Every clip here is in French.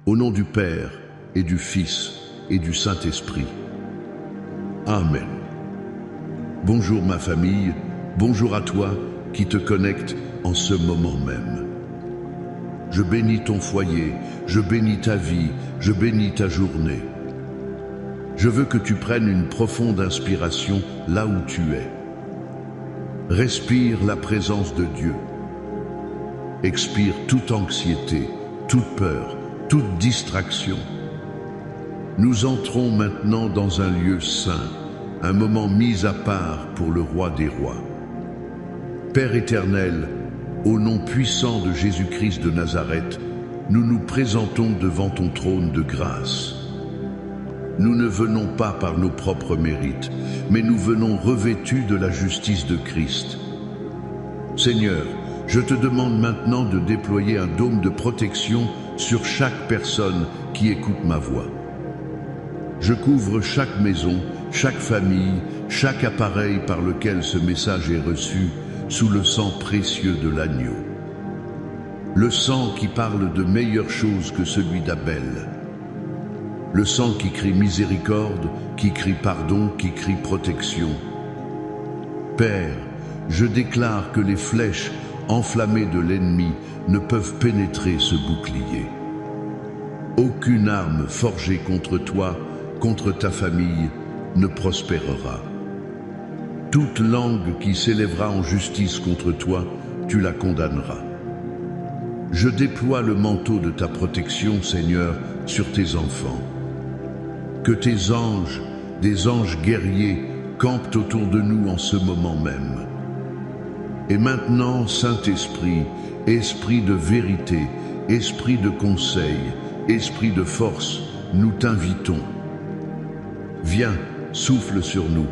Au nom du Père et du Fils et du Saint-Esprit. Amen. Bonjour ma famille, bonjour à toi qui te connectes en ce moment même. Je bénis ton foyer, je bénis ta vie, je bénis ta journée. Je veux que tu prennes une profonde inspiration là où tu es. Respire la présence de Dieu. Expire toute anxiété, toute peur, toute distraction. Nous entrons maintenant dans un lieu saint, un moment mis à part pour le Roi des Rois. Père éternel, au nom puissant de Jésus-Christ de Nazareth, nous nous présentons devant ton trône de grâce. Nous ne venons pas par nos propres mérites, mais nous venons revêtus de la justice de Christ. Seigneur, je te demande maintenant de déployer un dôme de protection sur chaque personne qui écoute ma voix. Je couvre chaque maison, chaque famille, chaque appareil par lequel ce message est reçu sous le sang précieux de l'agneau. Le sang qui parle de meilleures choses que celui d'Abel. Le sang qui crie miséricorde, qui crie pardon, qui crie protection. Père, je déclare que les flèches enflammées de l'ennemi ne peuvent pénétrer ce bouclier. Aucune arme forgée contre toi, contre ta famille, ne prospérera. Toute langue qui s'élèvera en justice contre toi, tu la condamneras. Je déploie le manteau de ta protection, Seigneur, sur tes enfants. Que tes anges, des anges guerriers, campent autour de nous en ce moment même. Et maintenant, Saint-Esprit, Esprit de vérité, Esprit de conseil, Esprit de force, nous t'invitons. Viens, souffle sur nous.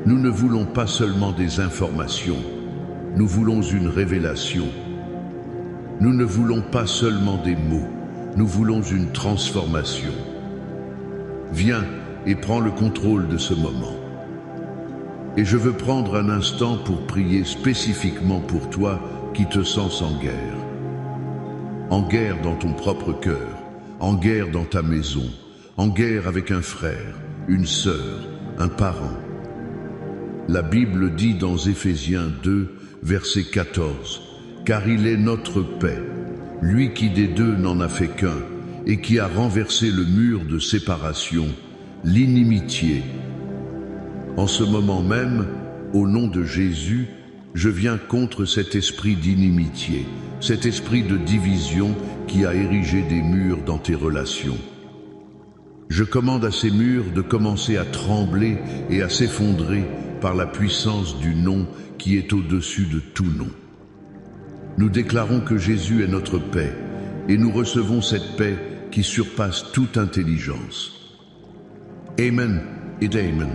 Nous ne voulons pas seulement des informations, nous voulons une révélation. Nous ne voulons pas seulement des mots, nous voulons une transformation. Viens et prends le contrôle de ce moment. Et je veux prendre un instant pour prier spécifiquement pour toi qui te sens en guerre. En guerre dans ton propre cœur, en guerre dans ta maison, en guerre avec un frère, une sœur, un parent. La Bible dit dans Éphésiens 2, verset 14, « Car il est notre paix, lui qui des deux n'en a fait qu'un, et qui a renversé le mur de séparation, l'inimitié. » En ce moment même, au nom de Jésus, je viens contre cet esprit d'inimitié, cet esprit de division qui a érigé des murs dans tes relations. Je commande à ces murs de commencer à trembler et à s'effondrer par la puissance du nom qui est au-dessus de tout nom. Nous déclarons que Jésus est notre paix et nous recevons cette paix qui surpasse toute intelligence. Amen et Amen.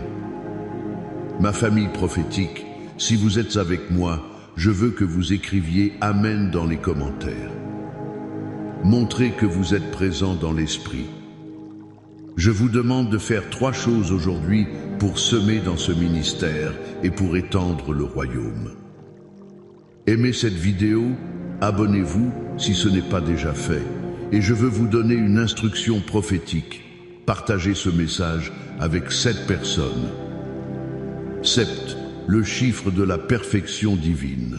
Ma famille prophétique, si vous êtes avec moi, je veux que vous écriviez Amen dans les commentaires. Montrez que vous êtes présent dans l'esprit. Je vous demande de faire 3 choses aujourd'hui pour semer dans ce ministère et pour étendre le royaume. Aimez cette vidéo, abonnez-vous si ce n'est pas déjà fait, et je veux vous donner une instruction prophétique. Partagez ce message avec 7 personnes. 7, le chiffre de la perfection divine.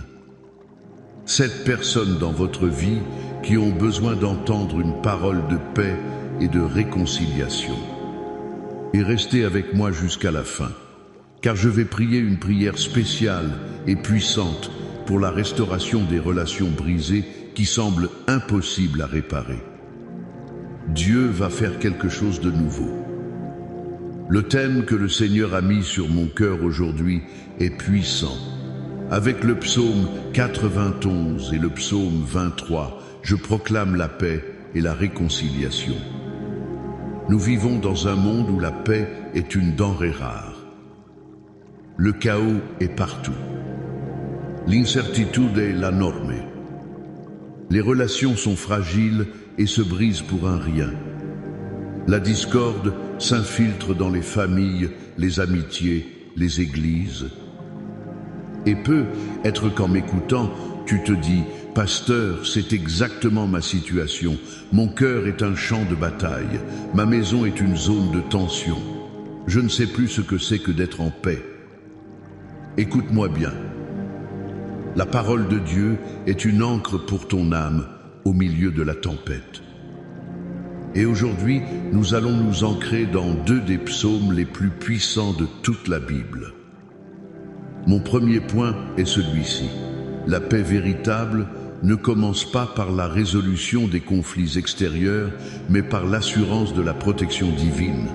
7 personnes dans votre vie qui ont besoin d'entendre une parole de paix et de réconciliation. Et restez avec moi jusqu'à la fin, car je vais prier une prière spéciale et puissante pour la restauration des relations brisées qui semblent impossibles à réparer. Dieu va faire quelque chose de nouveau. Le thème que le Seigneur a mis sur mon cœur aujourd'hui est puissant. Avec le psaume 91 et le psaume 23, je proclame la paix et la réconciliation. Nous vivons dans un monde où la paix est une denrée rare. Le chaos est partout. L'incertitude est la norme. Les relations sont fragiles et se brisent pour un rien. La discorde s'infiltre dans les familles, les amitiés, les églises. Et peut être qu'en m'écoutant, tu te dis, « Pasteur, c'est exactement ma situation. Mon cœur est un champ de bataille. Ma maison est une zone de tension. Je ne sais plus ce que c'est que d'être en paix. » Écoute-moi bien. La parole de Dieu est une ancre pour ton âme au milieu de la tempête. Et aujourd'hui, nous allons nous ancrer dans deux des psaumes les plus puissants de toute la Bible. Mon premier point est celui-ci. La paix véritable ne commence pas par la résolution des conflits extérieurs, mais par l'assurance de la protection divine.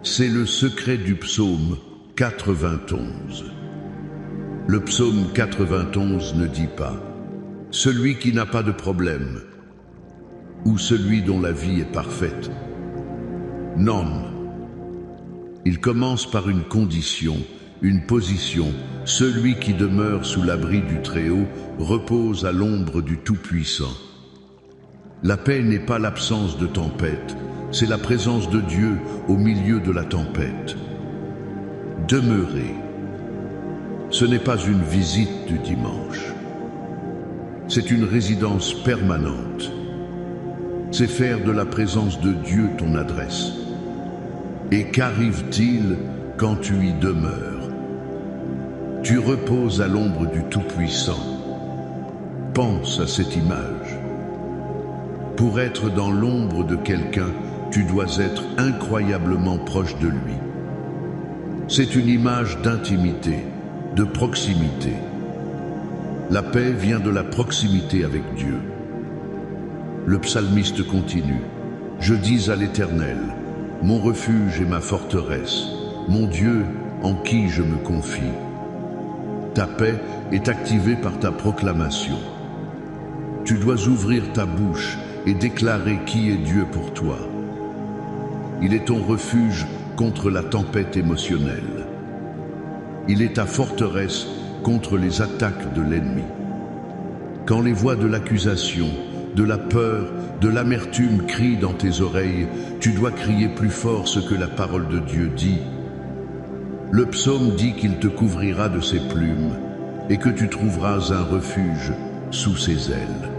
C'est le secret du psaume 91. Le psaume 91 ne dit pas « celui qui n'a pas de problème » ou « celui dont la vie est parfaite ». Non. Il commence par une condition, une position. Celui qui demeure sous l'abri du Très-Haut repose à l'ombre du Tout-Puissant. La paix n'est pas l'absence de tempête, c'est la présence de Dieu au milieu de la tempête. Demeurer, ce n'est pas une visite du dimanche. C'est une résidence permanente. C'est faire de la présence de Dieu ton adresse. Et qu'arrive-t-il quand tu y demeures? Tu reposes à l'ombre du Tout-Puissant. Pense à cette image. Pour être dans l'ombre de quelqu'un, tu dois être incroyablement proche de lui. C'est une image d'intimité, de proximité. La paix vient de la proximité avec Dieu. Le psalmiste continue. « Je dis à l'Éternel, mon refuge et ma forteresse, mon Dieu en qui je me confie. » Ta paix est activée par ta proclamation. Tu dois ouvrir ta bouche et déclarer qui est Dieu pour toi. Il est ton refuge contre la tempête émotionnelle. Il est ta forteresse contre les attaques de l'ennemi. Quand les voix de l'accusation, de la peur, de l'amertume crient dans tes oreilles, tu dois crier plus fort ce que la parole de Dieu dit. Le psaume dit qu'il te couvrira de ses plumes et que tu trouveras un refuge sous ses ailes.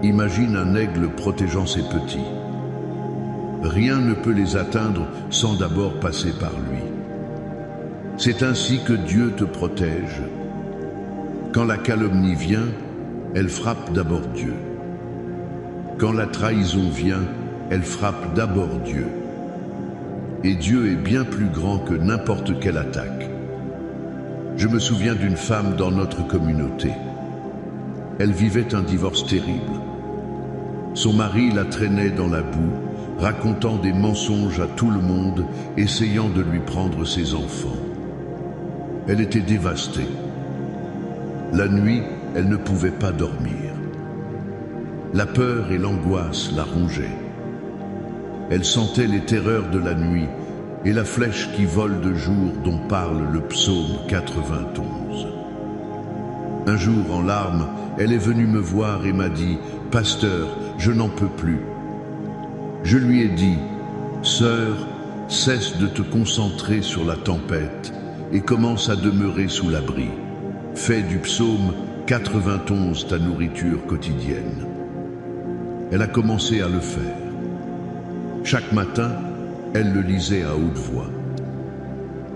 Imagine un aigle protégeant ses petits. Rien ne peut les atteindre sans d'abord passer par lui. C'est ainsi que Dieu te protège. Quand la calomnie vient, elle frappe d'abord Dieu. Quand la trahison vient, elle frappe d'abord Dieu. Et Dieu est bien plus grand que n'importe quelle attaque. Je me souviens d'une femme dans notre communauté. Elle vivait un divorce terrible. Son mari la traînait dans la boue, racontant des mensonges à tout le monde, essayant de lui prendre ses enfants. Elle était dévastée. La nuit, elle ne pouvait pas dormir. La peur et l'angoisse la rongeaient. Elle sentait les terreurs de la nuit et la flèche qui vole de jour dont parle le psaume 91. Un jour, en larmes, elle est venue me voir et m'a dit « Pasteur, je n'en peux plus ». Je lui ai dit « Sœur, cesse de te concentrer sur la tempête et commence à demeurer sous l'abri. Fais du psaume 91 ta nourriture quotidienne. » Elle a commencé à le faire. Chaque matin, elle le lisait à haute voix.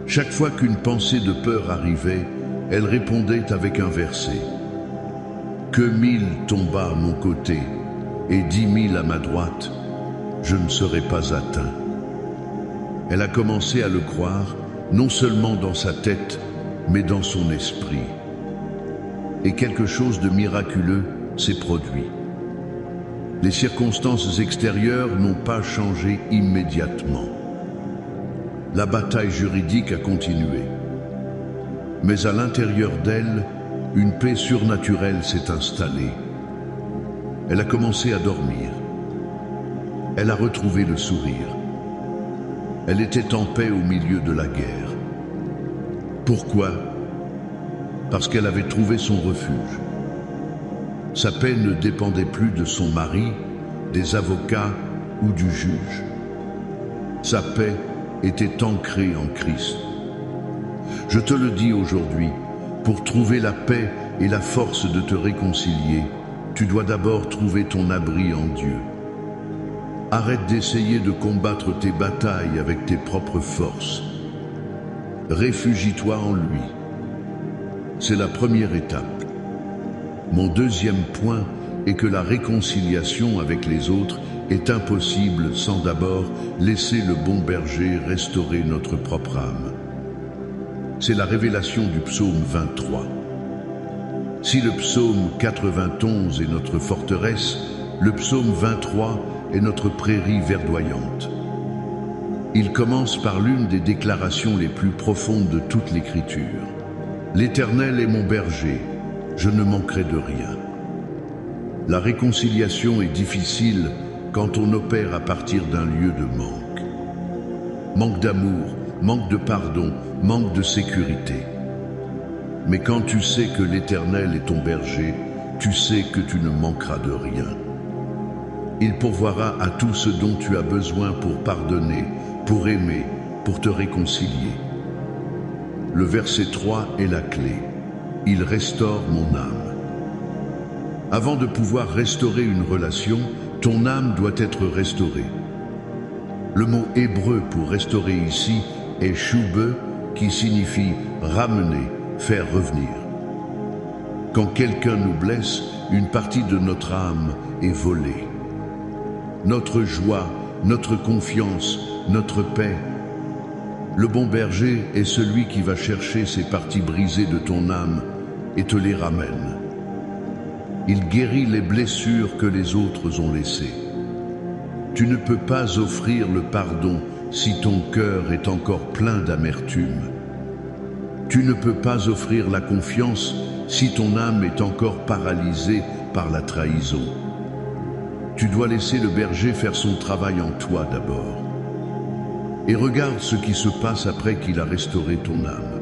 Chaque fois qu'une pensée de peur arrivait, elle répondait avec un verset. « Que 1000 tombent à mon côté et 10 000 à ma droite, je ne serai pas atteint. » Elle a commencé à le croire, non seulement dans sa tête, mais dans son esprit. Et quelque chose de miraculeux s'est produit. Les circonstances extérieures n'ont pas changé immédiatement. La bataille juridique a continué. Mais à l'intérieur d'elle, une paix surnaturelle s'est installée. Elle a commencé à dormir. Elle a retrouvé le sourire. Elle était en paix au milieu de la guerre. Pourquoi? Parce qu'elle avait trouvé son refuge. Sa paix ne dépendait plus de son mari, des avocats ou du juge. Sa paix était ancrée en Christ. Je te le dis aujourd'hui, pour trouver la paix et la force de te réconcilier, tu dois d'abord trouver ton abri en Dieu. Arrête d'essayer de combattre tes batailles avec tes propres forces. Réfugie-toi en lui. C'est la première étape. Mon deuxième point est que la réconciliation avec les autres est impossible sans d'abord laisser le bon berger restaurer notre propre âme. C'est la révélation du psaume 23. Si le psaume 91 est notre forteresse, le psaume 23 est notre prairie verdoyante. Il commence par l'une des déclarations les plus profondes de toute l'Écriture. L'Éternel est mon berger, je ne manquerai de rien. La réconciliation est difficile quand on opère à partir d'un lieu de manque. Manque d'amour, manque de pardon, manque de sécurité. Mais quand tu sais que l'Éternel est ton berger, tu sais que tu ne manqueras de rien. Il pourvoira à tout ce dont tu as besoin pour pardonner, pour aimer, pour te réconcilier. Le verset 3 est la clé. Il restaure mon âme. Avant de pouvoir restaurer une relation, ton âme doit être restaurée. Le mot hébreu pour restaurer ici est shube, qui signifie ramener, faire revenir. Quand quelqu'un nous blesse, une partie de notre âme est volée. Notre joie, notre confiance, notre paix. Le bon berger est celui qui va chercher ces parties brisées de ton âme et te les ramène. Il guérit les blessures que les autres ont laissées. Tu ne peux pas offrir le pardon si ton cœur est encore plein d'amertume. Tu ne peux pas offrir la confiance si ton âme est encore paralysée par la trahison. Tu dois laisser le berger faire son travail en toi d'abord. Et regarde ce qui se passe après qu'il a restauré ton âme.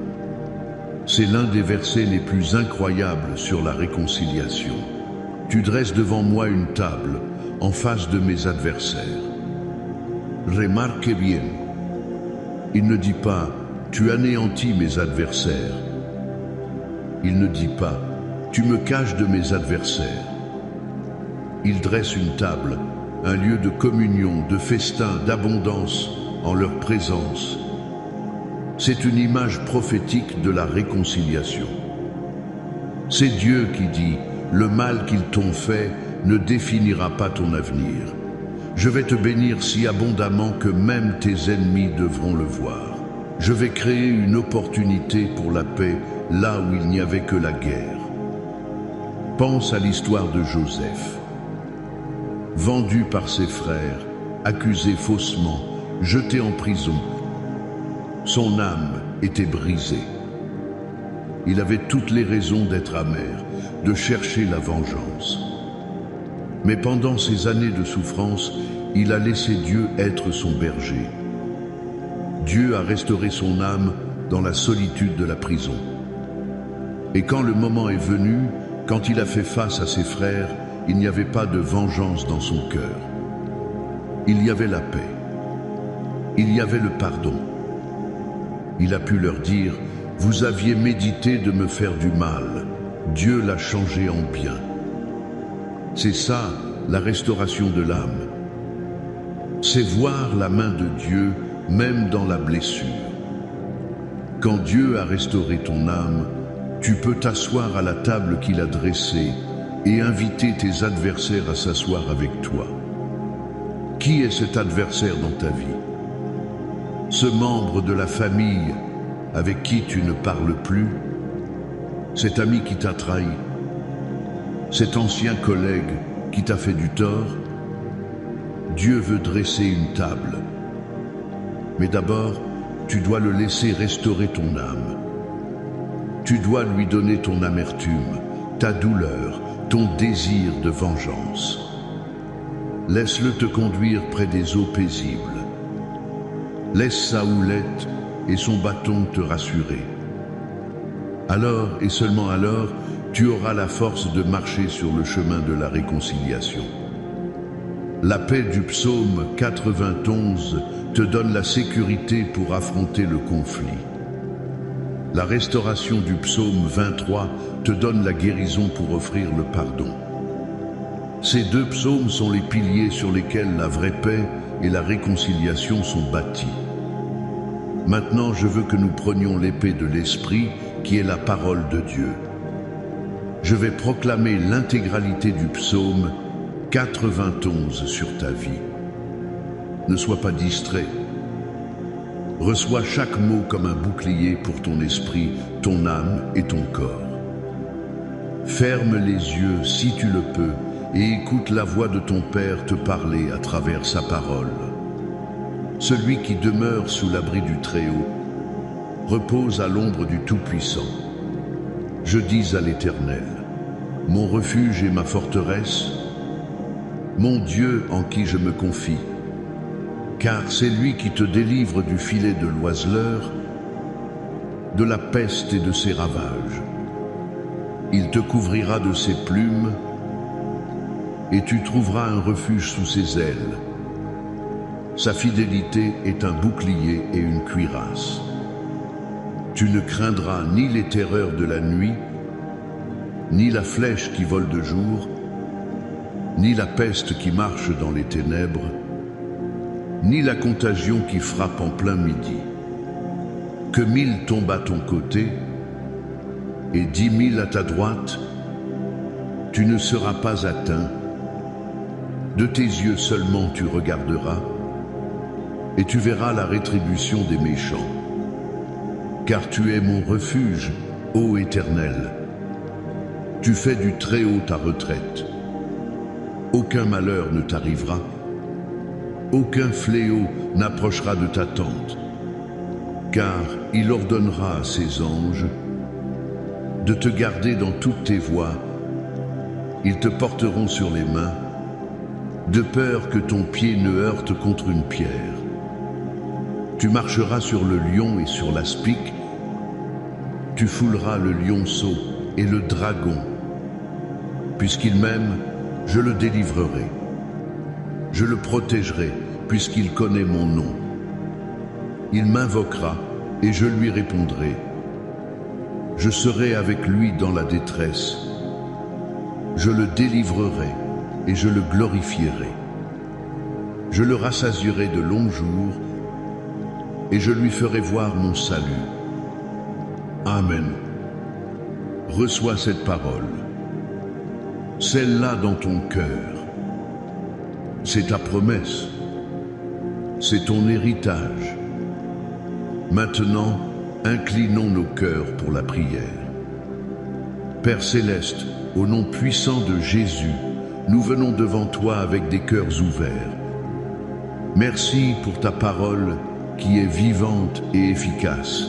C'est l'un des versets les plus incroyables sur la réconciliation. Tu dresses devant moi une table en face de mes adversaires. Remarque bien. Il ne dit pas « tu anéantis mes adversaires ». Il ne dit pas « tu me caches de mes adversaires ». Il dresse une table, un lieu de communion, de festin, d'abondance en leur présence. C'est une image prophétique de la réconciliation. C'est Dieu qui dit « le mal qu'ils t'ont fait ne définira pas ton avenir. Je vais te bénir si abondamment que même tes ennemis devront le voir. Je vais créer une opportunité pour la paix là où il n'y avait que la guerre. » Pense à l'histoire de Joseph. Vendu par ses frères, accusé faussement, jeté en prison, son âme était brisée. Il avait toutes les raisons d'être amer, de chercher la vengeance. Mais pendant ces années de souffrance, il a laissé Dieu être son berger. Dieu a restauré son âme dans la solitude de la prison. Et quand le moment est venu, quand il a fait face à ses frères, il n'y avait pas de vengeance dans son cœur. Il y avait la paix. Il y avait le pardon. Il a pu leur dire « Vous aviez médité de me faire du mal. Dieu l'a changé en bien. » C'est ça, la restauration de l'âme. C'est voir la main de Dieu même dans la blessure. Quand Dieu a restauré ton âme, tu peux t'asseoir à la table qu'il a dressée et inviter tes adversaires à s'asseoir avec toi. Qui est cet adversaire dans ta vie? Ce membre de la famille avec qui tu ne parles plus? Cet ami qui t'a trahi? Cet ancien collègue qui t'a fait du tort? Dieu veut dresser une table. Mais d'abord, tu dois le laisser restaurer ton âme. Tu dois lui donner ton amertume, ta douleur, ton désir de vengeance. Laisse-le te conduire près des eaux paisibles. Laisse sa houlette et son bâton te rassurer. Alors, et seulement alors, tu auras la force de marcher sur le chemin de la réconciliation. La paix du psaume 91 te donne la sécurité pour affronter le conflit. La restauration du psaume 23 te donne la guérison pour offrir le pardon. Ces deux psaumes sont les piliers sur lesquels la vraie paix et la réconciliation sont bâtis. Maintenant, je veux que nous prenions l'épée de l'Esprit, qui est la parole de Dieu. Je vais proclamer l'intégralité du psaume 91 sur ta vie. Ne sois pas distrait. Reçois chaque mot comme un bouclier pour ton esprit, ton âme et ton corps. Ferme les yeux si tu le peux et écoute la voix de ton Père te parler à travers sa parole. Celui qui demeure sous l'abri du Très-Haut repose à l'ombre du Tout-Puissant. Je dis à l'Éternel, mon refuge et ma forteresse, mon Dieu en qui je me confie, car c'est lui qui te délivre du filet de l'oiseleur, de la peste et de ses ravages. Il te couvrira de ses plumes, et tu trouveras un refuge sous ses ailes. Sa fidélité est un bouclier et une cuirasse. Tu ne craindras ni les terreurs de la nuit, ni la flèche qui vole de jour, ni la peste qui marche dans les ténèbres, ni la contagion qui frappe en plein midi. Que 1000 tombent à ton côté et 10 000 à ta droite, tu ne seras pas atteint. De tes yeux seulement tu regarderas et tu verras la rétribution des méchants. Car tu es mon refuge, ô Éternel. Tu fais du Très-Haut ta retraite. Aucun malheur ne t'arrivera. Aucun fléau n'approchera de ta tente. Car il ordonnera à ses anges de te garder dans toutes tes voies. Ils te porteront sur les mains, de peur que ton pied ne heurte contre une pierre. Tu marcheras sur le lion et sur l'aspic, tu fouleras le lionceau et le dragon. Puisqu'il m'aime, je le délivrerai. Je le protégerai, puisqu'il connaît mon nom. Il m'invoquera et je lui répondrai. Je serai avec lui dans la détresse. Je le délivrerai et je le glorifierai. Je le rassasierai de longs jours et je lui ferai voir mon salut. Amen. Reçois cette parole. Celle-là dans ton cœur. C'est ta promesse. C'est ton héritage. Maintenant, inclinons nos cœurs pour la prière. Père céleste, au nom puissant de Jésus, nous venons devant toi avec des cœurs ouverts. Merci pour ta parole qui est vivante et efficace.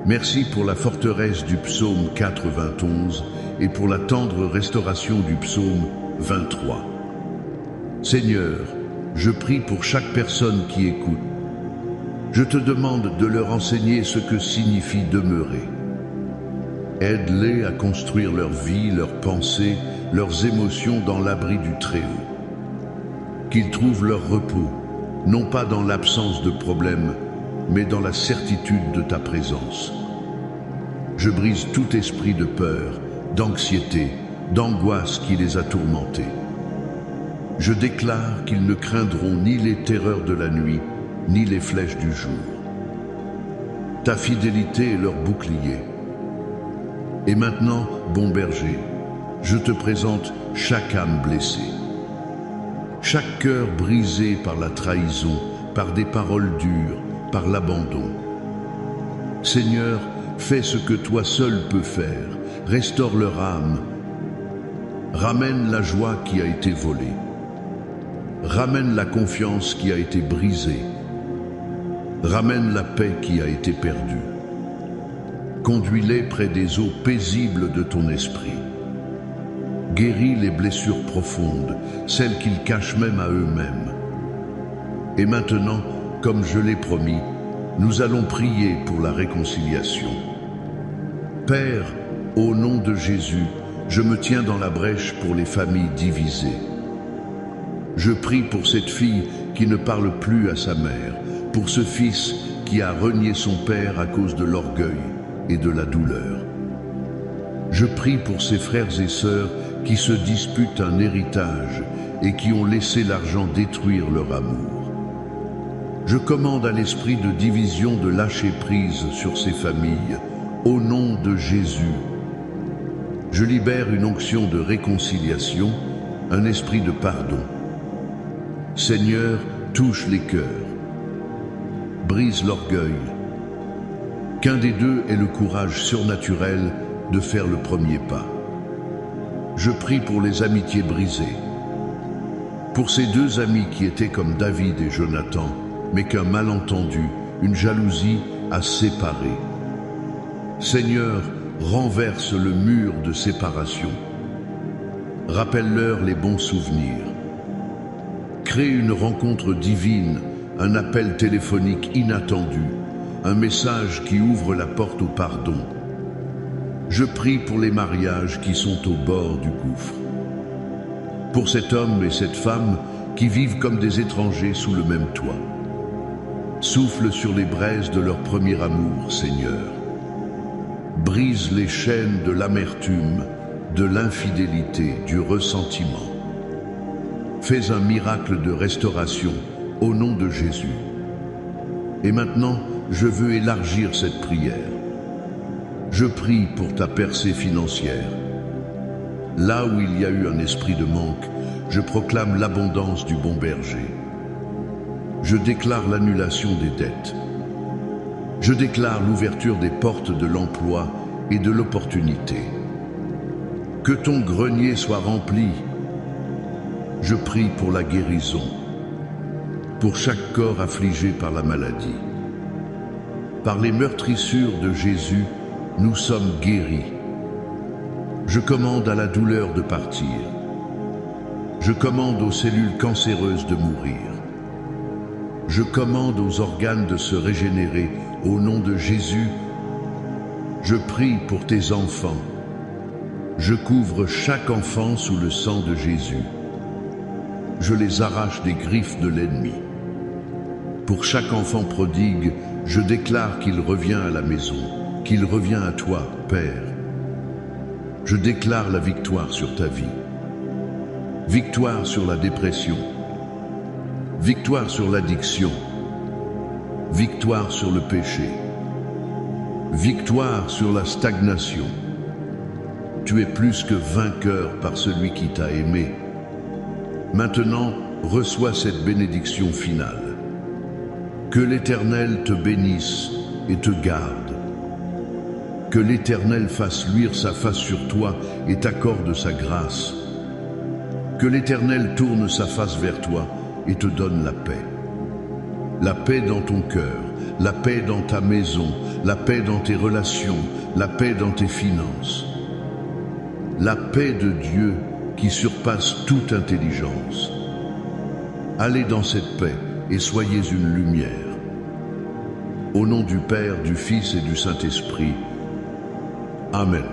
Merci pour la forteresse du psaume 91 et pour la tendre restauration du psaume 23. Seigneur, je prie pour chaque personne qui écoute. Je te demande de leur enseigner ce que signifie demeurer. Aide-les à construire leur vie, leurs pensées, leurs émotions dans l'abri du Très-Haut. Qu'ils trouvent leur repos, non pas dans l'absence de problèmes, mais dans la certitude de ta présence. Je brise tout esprit de peur, d'anxiété, d'angoisse qui les a tourmentés. Je déclare qu'ils ne craindront ni les terreurs de la nuit, ni les flèches du jour. Ta fidélité est leur bouclier. Et maintenant, bon berger, je te présente chaque âme blessée. Chaque cœur brisé par la trahison, par des paroles dures, par l'abandon. Seigneur, fais ce que toi seul peux faire, restaure leur âme, ramène la joie qui a été volée, ramène la confiance qui a été brisée, ramène la paix qui a été perdue. Conduis-les près des eaux paisibles de ton esprit. Guéris les blessures profondes, celles qu'ils cachent même à eux-mêmes. Et maintenant, comme je l'ai promis, nous allons prier pour la réconciliation. Père, au nom de Jésus, je me tiens dans la brèche pour les familles divisées. Je prie pour cette fille qui ne parle plus à sa mère, pour ce fils qui a renié son père à cause de l'orgueil et de la douleur. Je prie pour ses frères et sœurs qui se disputent un héritage et qui ont laissé l'argent détruire leur amour. Je commande à l'esprit de division de lâcher prise sur ces familles, au nom de Jésus. Je libère une onction de réconciliation, un esprit de pardon. Seigneur, touche les cœurs, brise l'orgueil, qu'un des deux ait le courage surnaturel de faire le premier pas. Je prie pour les amitiés brisées, pour ces deux amis qui étaient comme David et Jonathan, mais qu'un malentendu, une jalousie a séparés. Seigneur, renverse le mur de séparation. Rappelle-leur les bons souvenirs. Crée une rencontre divine, un appel téléphonique inattendu, un message qui ouvre la porte au pardon. Je prie pour les mariages qui sont au bord du gouffre. Pour cet homme et cette femme qui vivent comme des étrangers sous le même toit. Souffle sur les braises de leur premier amour, Seigneur. Brise les chaînes de l'amertume, de l'infidélité, du ressentiment. Fais un miracle de restauration au nom de Jésus. Et maintenant, je veux élargir cette prière. Je prie pour ta percée financière. Là où il y a eu un esprit de manque, je proclame l'abondance du bon berger. Je déclare l'annulation des dettes. Je déclare l'ouverture des portes de l'emploi et de l'opportunité. Que ton grenier soit rempli. Je prie pour la guérison, pour chaque corps affligé par la maladie. Par les meurtrissures de Jésus, nous sommes guéris. Je commande à la douleur de partir. Je commande aux cellules cancéreuses de mourir. Je commande aux organes de se régénérer au nom de Jésus. Je prie pour tes enfants. Je couvre chaque enfant sous le sang de Jésus. Je les arrache des griffes de l'ennemi. Pour chaque enfant prodigue, je déclare qu'il revient à la maison, qu'il revient à toi, Père. Je déclare la victoire sur ta vie. Victoire sur la dépression. Victoire sur l'addiction. Victoire sur le péché. Victoire sur la stagnation. Tu es plus que vainqueur par celui qui t'a aimé. Maintenant, reçois cette bénédiction finale. Que l'Éternel te bénisse et te garde. Que l'Éternel fasse luire sa face sur toi et t'accorde sa grâce. Que l'Éternel tourne sa face vers toi et te donne la paix. La paix dans ton cœur, la paix dans ta maison, la paix dans tes relations, la paix dans tes finances. La paix de Dieu qui surpasse toute intelligence. Allez dans cette paix et soyez une lumière. Au nom du Père, du Fils et du Saint-Esprit. Amen.